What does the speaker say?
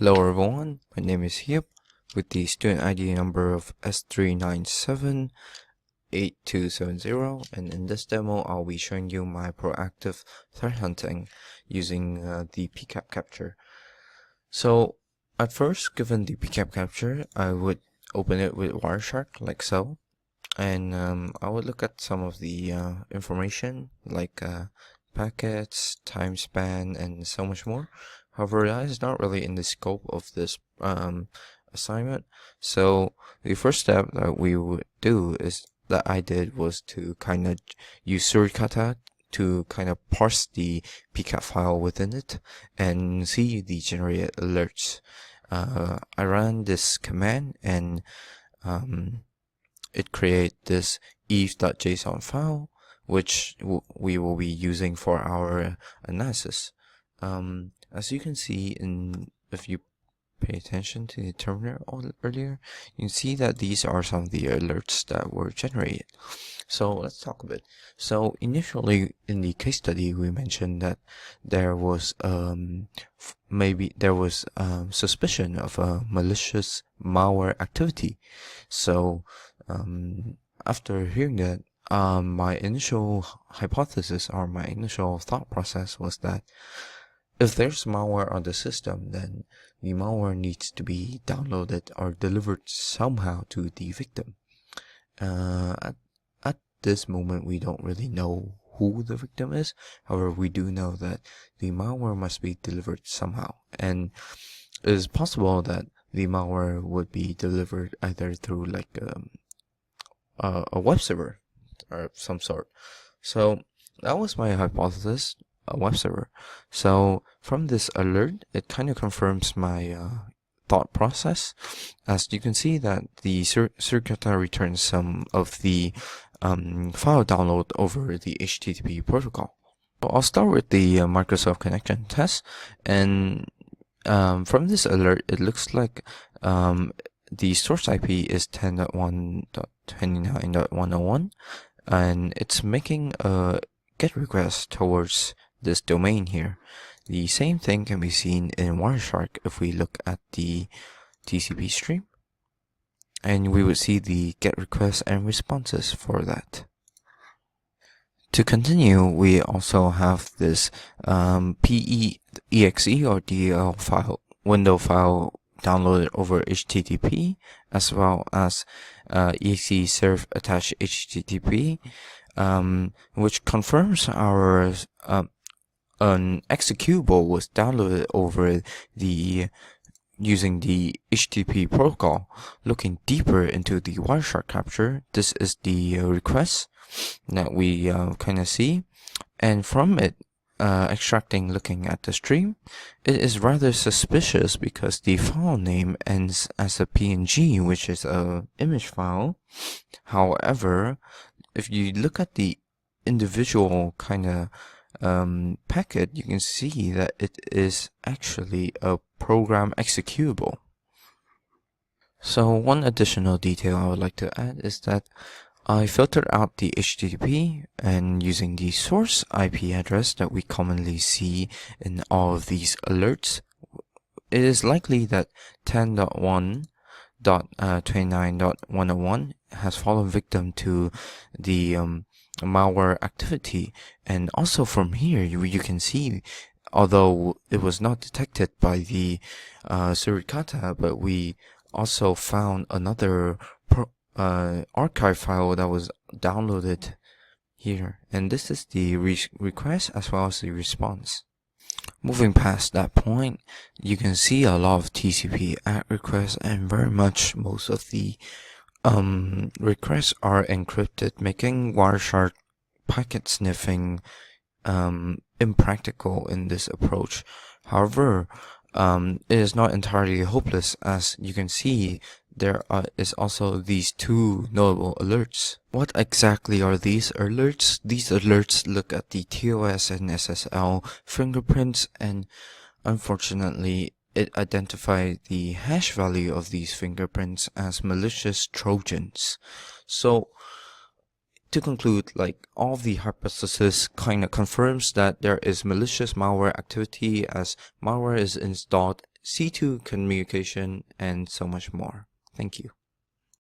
Hello everyone, my name is Hiep with the student ID number of s3978270, and in this demo I'll be showing you my proactive threat hunting using the PCAP capture. So at first, given the PCAP capture, I would open it with Wireshark like so, and I would look at some of the information like packets, time span, and so much more. However, that is not really in the scope of this assignment. So the first step that we would do is that I did was to kind of use suricata to kind of parse the PCAP file within it and see the generated alerts. I ran this command and it created this eve.json file, which we will be using for our analysis. As you can see, if you pay attention to the terminal earlier, you can see that these are some of the alerts that were generated. So let's talk a bit. So initially in the case study, we mentioned that there was suspicion of a malicious malware activity. So after hearing that, my initial hypothesis or my initial thought process was that if there's malware on the system, then the malware needs to be downloaded or delivered somehow to the victim. At this moment, we don't really know who the victim is. However, we do know that the malware must be delivered somehow. And it is possible that the malware would be delivered either through like a web server or some sort. So that was my hypothesis, a web server. So from this alert, it kind of confirms my thought process. As you can see that the suricata returns some of the file download over the HTTP protocol. So I'll start with the Microsoft connection test, and from this alert, it looks like the source IP is 10.1.29.101, and it's making a GET request towards this domain here. The same thing can be seen in Wireshark if we look at the TCP stream, and we would see the GET requests and responses for that. To continue, we also have this exe or DL file, window file downloaded over HTTP, as well as exe serve attached HTTP, which confirms our an executable was downloaded over using the HTTP protocol. Looking deeper into the Wireshark capture, this is the request that we kind of see, and from it looking at the stream, it is rather suspicious because the file name ends as a PNG, which is a image file. However, if you look at the individual kind of packet, you can see that it is actually a program executable. So one additional detail I would like to add is that I filtered out the HTTP, and using the source IP address that we commonly see in all of these alerts, it is likely that 10.1.29.101 has fallen victim to the malware activity. And also from here, you can see, although it was not detected by the suricata, but we also found another archive file that was downloaded here, and this is the request as well as the response. Moving past that point, you can see a lot of TCP ACK requests, and very much most of the requests are encrypted, making Wireshark packet sniffing impractical in this approach. However, it is not entirely hopeless, as you can see there is also these two notable alerts. What exactly are these alerts? These alerts look at the TOS and SSL fingerprints, and unfortunately it identified the hash value of these fingerprints as malicious Trojans. So to conclude, like, all the hypothesis kind of confirms that there is malicious malware activity, as malware is installed C2 communication, and so much more. Thank you.